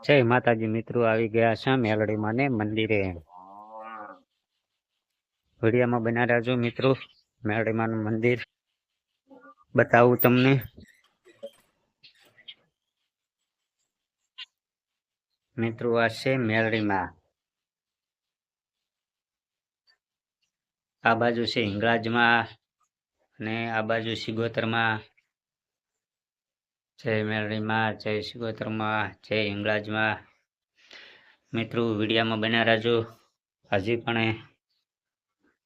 જય માતાજી મિત્રો, આવી ગયા છે મેલડીમાં ને મંદિરે. વિડીયોમાં બના રહેજો મિત્રો. મેલડીમાં નું મંદિર બતાવું તમને. મિત્રો આ છે મેલડીમાં. આ બાજુ છે હિંગળાજમાં અને આ બાજુ સિગોતરમાં. જય મેલડીમાં, જય સિગોતરમાં, જય હિંગળાજમાં. મિત્રો વિડીયોમાં બના રહેજો. હજી પણ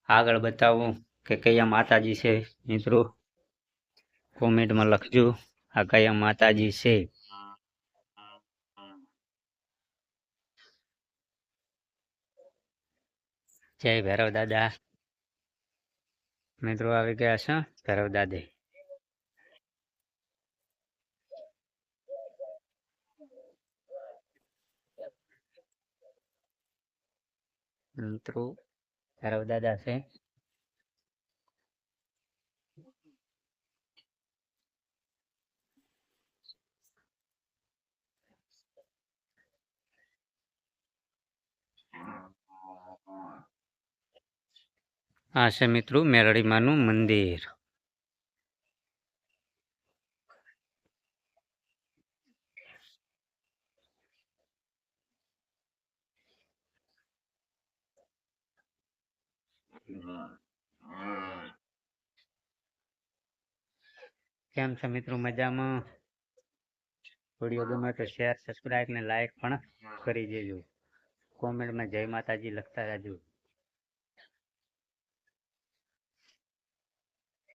આગળ બતાવું કે કયા માતાજી છે મિત્રો. કોમેન્ટમાં લખજો આ કયા માતાજી છે. જય ભૈરવ દાદા. મિત્રો આવી ગયા છે ભૈરવ દાદા. મિત્રો ભૈરવ દાદા છે. આ છે મિત્રો મેલડીમાનું મંદિર. કેમ છે મિત્રો, મજામાં? વિડીયો ગમે તો શેર, સબસ્ક્રાઇબ ને લાઈક પણ કરી દેજો. કોમેન્ટમાં જય માતાજી લખતા રહેજો.